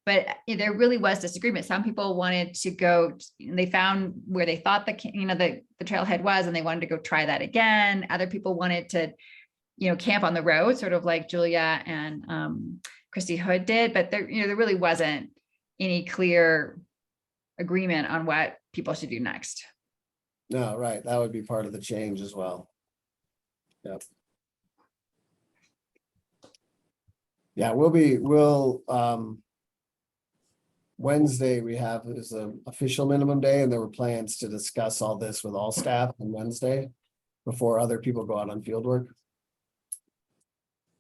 But there really was disagreement. Some people wanted to go, and they found where they thought the trailhead was, and they wanted to go try that again. Other people wanted to, camp on the road, sort of like Julia and Christy Hood did. But there really wasn't any clear agreement on what people should do next.
No, right. That would be part of the change as well. Yep. Yeah, we'll Wednesday we have is an official minimum day, and there were plans to discuss all this with all staff on Wednesday before other people go out on field work.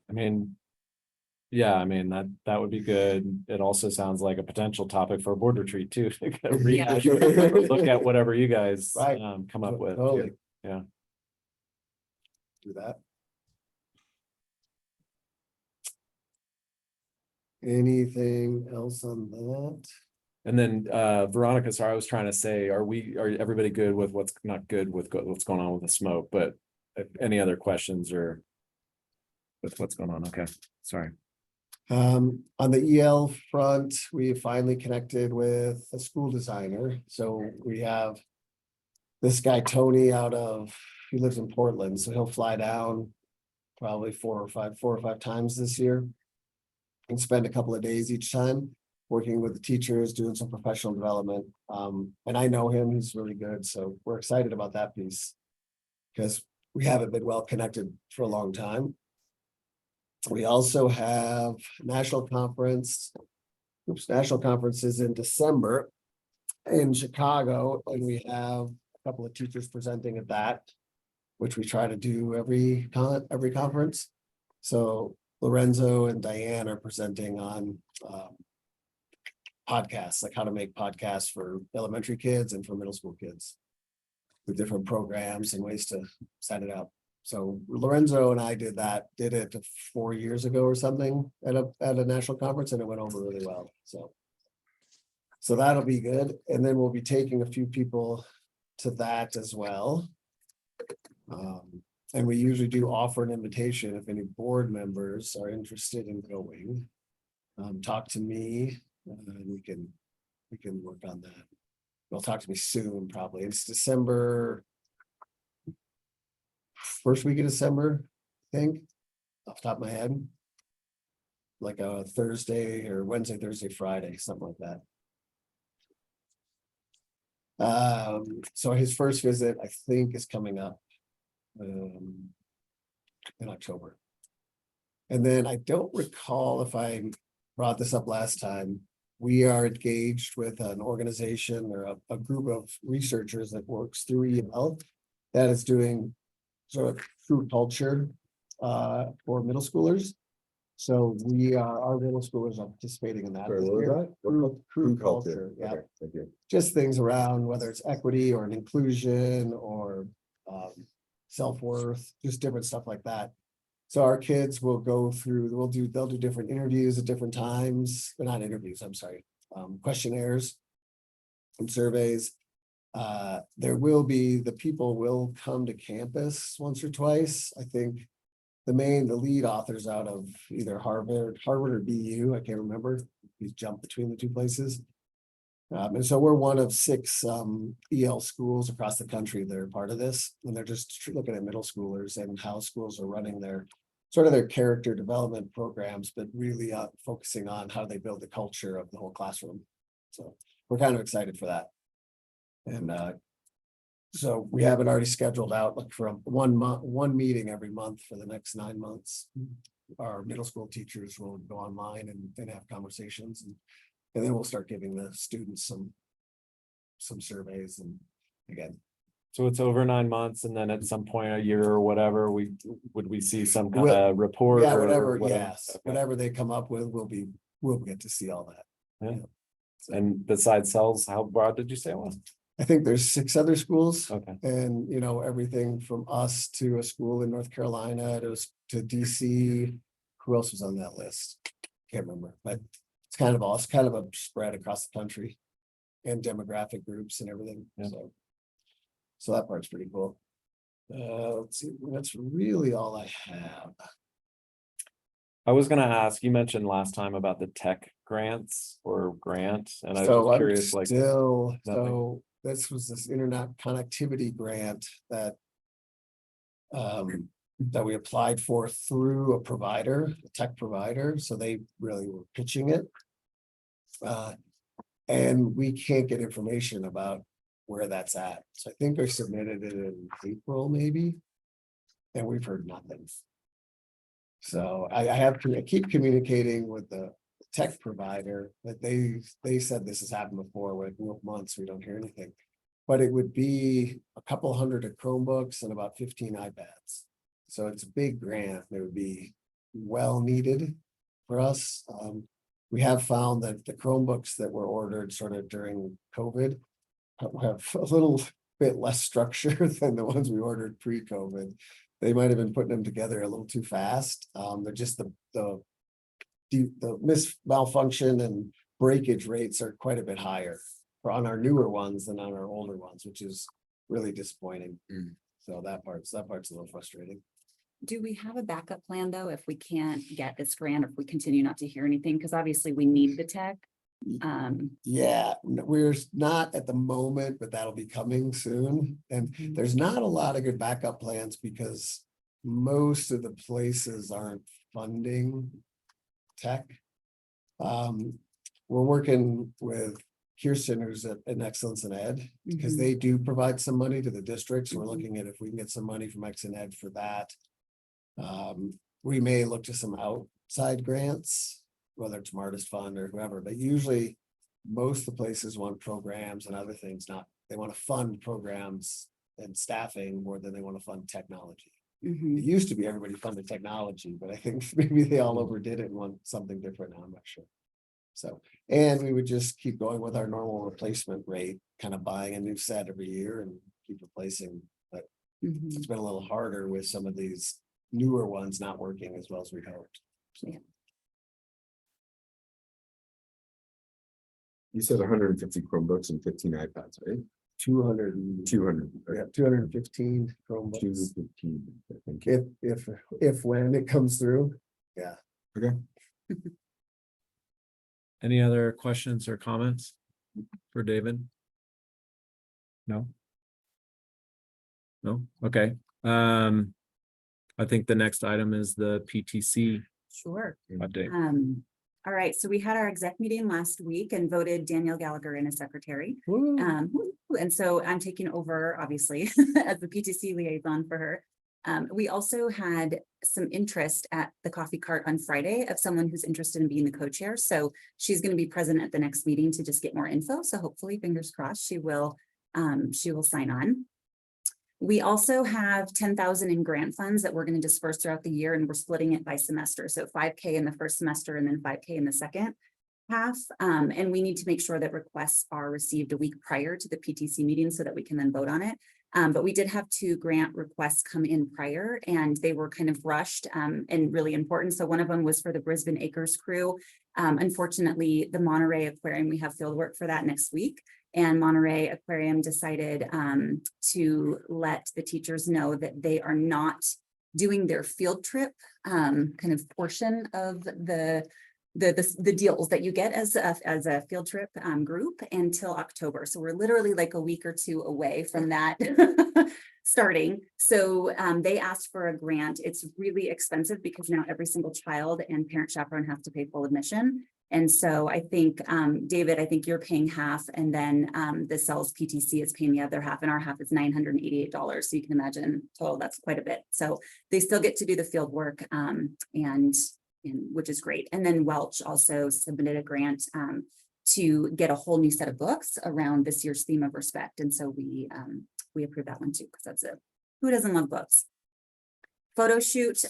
That would be good. It also sounds like a potential topic for a board retreat too.
Yeah.
Look at whatever you guys
Right.
come up with.
Totally.
Yeah.
Do that. Anything else on that?
And then Veronica, sorry, I was trying to say, are everybody good with what's not good with what's going on with the smoke, but any other questions or with what's going on? Okay, sorry.
On the EL front, we finally connected with a school designer. So we have this guy, Tony, he lives in Portland, so he'll fly down probably four or five times this year and spend a couple of days each time working with the teachers, doing some professional development. And I know him, he's really good, so we're excited about that piece. Because we haven't been well connected for a long time. We also have national conference. National conference is in December in Chicago, and we have a couple of teachers presenting at that, which we try to do every conference. So Lorenzo and Diane are presenting on podcasts, like how to make podcasts for elementary kids and for middle school kids, with different programs and ways to set it up. So Lorenzo and I did it 4 years ago or something at a national conference, and it went over really well. So that'll be good. And then we'll be taking a few people to that as well. And we usually do offer an invitation if any board members are interested in going. Talk to me, and we can work on that. They'll talk to me soon, probably. It's December, first week of December, I think, off the top of my head. Like a Thursday or Wednesday, Thursday, Friday, something like that. So his first visit, I think, is coming up in October. And then I don't recall if I brought this up last time. We are engaged with an organization or a group of researchers that works through EL that is doing sort of food culture for middle schoolers. So our middle schoolers are participating in that.
Sorry, what was that?
Food culture, yeah.
Okay, thank you.
Just things around whether it's equity or an inclusion or self-worth, just different stuff like that. So our kids will go through, they'll do different interviews at different times, but not interviews, I'm sorry, questionnaires and surveys. The people will come to campus once or twice. I think the lead authors out of either Harvard or BU, I can't remember. He's jumped between the two places. And so we're one of 6 EL schools across the country that are part of this. And they're just looking at middle schoolers and how schools are running their character development programs, but really focusing on how they build the culture of the whole classroom. So we're kind of excited for that. And so we have it already scheduled out like for one meeting every month for the next 9 months. Our middle school teachers will go online and have conversations, and then we'll start giving the students some surveys. And again,
So it's over 9 months, and then at some point, a year or whatever, would we see some kind of report?
yeah,
or
whatever,
whatever?
yes,
Okay.
whatever they come up with, we'll get to see all that.
Yeah. And besides SELS, how broad did you say it was?
I think there's 6 other schools.
Okay.
And, everything from us to a school in North Carolina to DC. Who else was on that list? Can't remember, but it's kind of a spread across the country and demographic groups and everything.
Yeah.
So that part's pretty cool. Let's see, that's really all I have.
I was gonna ask, you mentioned last time about the tech grants or grant, and I was
So
just
I'm
curious, like.
still,
nothing?
so this internet connectivity grant that we applied for through a tech provider. So they really were pitching it. And we can't get information about where that's at. So I think I submitted it in April, maybe. And we've heard nothing. So I keep communicating with the tech provider that they said this has happened before with months, we don't hear anything. But it would be a couple hundred of Chromebooks and about 15 iPads. So it's a big grant. It would be well needed for us. We have found that the Chromebooks that were ordered sort of during COVID have a little bit less structure than the ones we ordered pre-COVID. They might have been putting them together a little too fast. They're just the malfunction and breakage rates are quite a bit higher on our newer ones than on our older ones, which is really disappointing. So that part's a little frustrating.
Do we have a backup plan though, if we can't get this grant, if we continue not to hear anything? Because obviously we need the tech.
Yeah, we're not at the moment, but that'll be coming soon. And there's not a lot of good backup plans because most of the places aren't funding tech. we're working with Kirsten, who's at Excellence in Ed, because
Mhm.
they do provide some money to the districts. We're looking at if we can get some money from Ex and Ed for that. We may look to some outside grants, whether it's Martis Fund or whoever, but usually most of the places want programs and other things, they want to fund programs and staffing more than they want to fund technology.
Mhm.
It used to be everybody funded technology, but I think maybe they all overdid it and want something different now, I'm not sure. So, and we would just keep going with our normal replacement rate, kind of buying a new set every year and keep replacing. But
Mhm.
it's been a little harder with some of these newer ones not working as well as we hoped.
Yeah.
You said 150 Chromebooks and 15 iPads, right?
200,
200.
yeah, 215 Chromebooks.
215, I think.
If when it comes through, yeah.
Okay.
Any other questions or comments for David? No? No? Okay. I think the next item is the PTC
Sure.
update.
All right, so we had our exec meeting last week and voted Danielle Gallagher in as secretary.
Woo.
And so I'm taking over, obviously, as the PTC liaison for her. We also had some interest at the coffee cart on Friday of someone who's interested in being the co-chair. So she's going to be present at the next meeting to just get more info. So hopefully, fingers crossed, she will sign on. We also have 10,000 in grant funds that we're going to disperse throughout the year, and we're splitting it by semester. So 5K in the first semester and then 5K in the second half. And we need to make sure that requests are received a week prior to the PTC meeting so that we can then vote on it. But we did have 2 grant requests come in prior, and they were kind of rushed and really important. So one of them was for the Brisbane Acres crew. Unfortunately, the Monterey Aquarium, we have field work for that next week. And Monterey Aquarium decided to let the teachers know that they are not doing their field trip kind of portion of the deals that you get as a field trip group until October. So we're literally like a week or 2 away from that starting. So they asked for a grant. It's really expensive because now every single child and parent chaperone have to pay full admission. And so I think, David, I think you're paying half, and then the SELS PTC is paying the other half, and our half is $988. So you can imagine, total, that's quite a bit. So they still get to do the field work, and which is great. And then Welch also submitted a grant to get a whole new set of books around this year's theme of respect. And so we approved that one too, because that's who doesn't love books? Photo shoot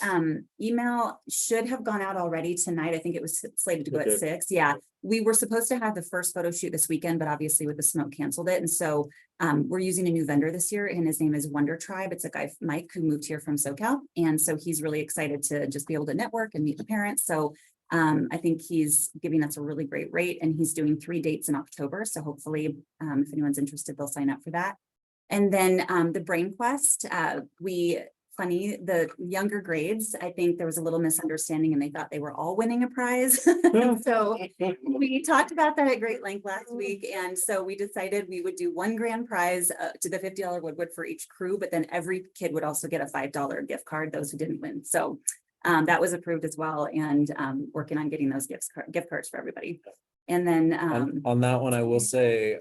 email should have gone out already tonight. I think it was slated to go at 6. Yeah, we were supposed to have the first photo shoot this weekend, but obviously with the smoke canceled it. And so we're using a new vendor this year, and his name is Wonder Tribe. It's a guy, Mike, who moved here from SoCal. And so he's really excited to just be able to network and meet the parents. So I think he's giving us a really great rate, and he's doing 3 dates in October. So hopefully if anyone's interested, they'll sign up for that. And then the Brain Quest, funny, the younger grades, I think there was a little misunderstanding and they thought they were all winning a prize. So we talked about that at great length last week. And so we decided we would do 1 grand prize to the $50 Woodwood for each crew, but then every kid would also get a $5 gift card, those who didn't win. So that was approved as well, and working on getting those gift cards for everybody. And then
On that one, I will say,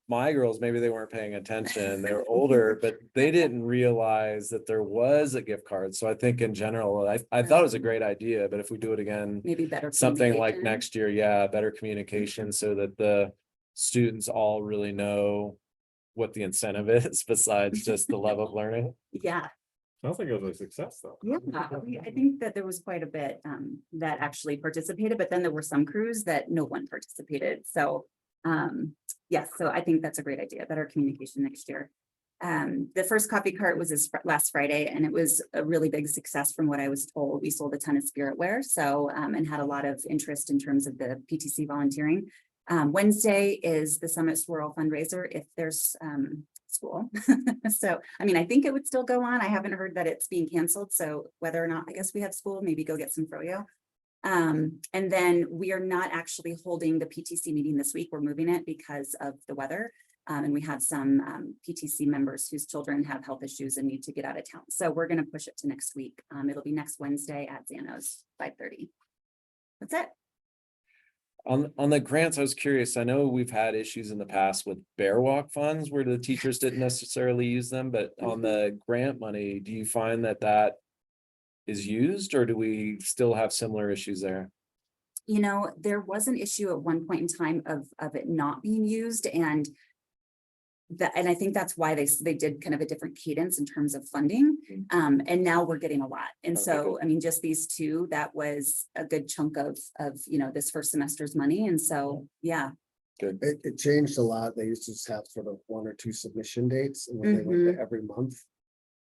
my girls, maybe they weren't paying attention. They were older, but they didn't realize that there was a gift card. So I think in general, I thought it was a great idea, but if we do it again,
maybe better
something like
communication.
next year, yeah, better communication so that the students all really know what the incentive is besides just the love of learning.
Yeah.
Sounds like it was a success though.
Yeah, I think that there was quite a bit that actually participated, but then there were some crews that no one participated. So yes, so I think that's a great idea, better communication next year. The first coffee cart was last Friday, and it was a really big success from what I was told. We sold a ton of spiritware, so and had a lot of interest in terms of the PTC volunteering. Wednesday is the Summit Swirl fundraiser if there's school. So, I mean, I think it would still go on. I haven't heard that it's being canceled. So whether or not, I guess we have school, maybe go get some froyo. And then we are not actually holding the PTC meeting this week. We're moving it because of the weather. And we have some PTC members whose children have health issues and need to get out of town. So we're going to push it to next week. It'll be next Wednesday at Zano's 5:30. That's it.
On the grants, I was curious. I know we've had issues in the past with Bear Walk funds where the teachers didn't necessarily use them, but on the grant money, do you find that that is used, or do we still have similar issues there?
You know, there was an issue at one point in time of it not being used, and I think that's why they did kind of a different cadence in terms of funding. And now we're getting a lot. And
Okay,
so,
good.
I mean, just these two, that was a good chunk of, you know, this first semester's money. And so, yeah.
Good.
It changed a lot. They used to just have sort of 1 or 2 submission dates and then they went to every month.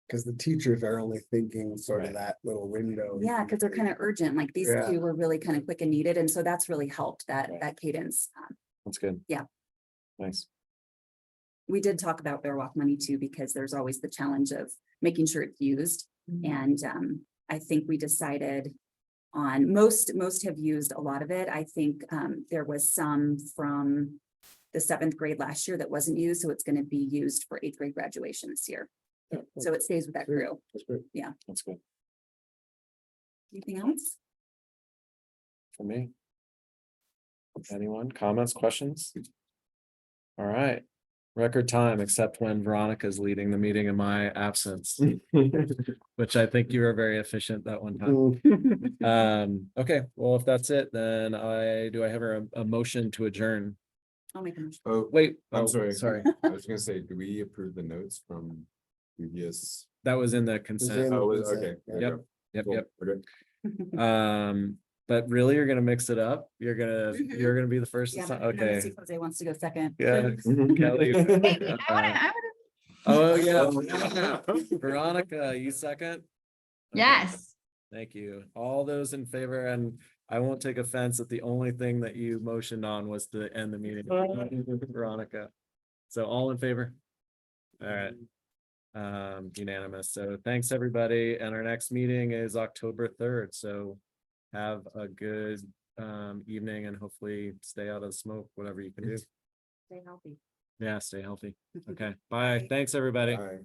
Because the teachers are only thinking sort of
Right.
that little window.
Yeah, because they're kind of urgent, like these
Yeah.
two were really kind of quick and needed. And so that's really helped that cadence.
That's good.
Yeah.
Nice.
We did talk about Bear Walk money too, because there's always the challenge of making sure it's used. And I think we decided on most have used a lot of it. I think there was some from the 7th grade last year that wasn't used. So it's going to be used for 8th grade graduation this year. So it stays with that crew.
That's great.
Yeah.
That's good
Anything else?
for me. Anyone? Comments, questions? All right. Record time, except when Veronica's leading the meeting in my absence, which I think you were very efficient that one time. Okay, well, if that's it, then do I have a motion to adjourn?
I'll make a motion.
Oh,
Wait,
I'm
oh,
sorry.
sorry.
I was gonna say, do we approve the notes from previous?
That was in the
in
consent.
the
Oh,
consent,
okay. there we
Yep.
go.
Yep,
Cool.
yep.
Okay.
But really, you're gonna mix it up? You're gonna be the first?
Yeah,
to
but
Okay.
see if Jose wants to go second.
Yeah. Kelly.
I
Oh, yeah. Veronica, you second? Okay.
Yes.
Thank you. All those in favor, and I won't take offense that the only thing that you motioned on was to end the meeting. Veronica. So all in favor? All right. Unanimous. So thanks, everybody. And our next meeting is October 3rd. So have a good evening and hopefully stay out of the smoke, whatever you can do.
Stay healthy.
Yeah, stay healthy. Okay, bye. Thanks, everybody.
Bye.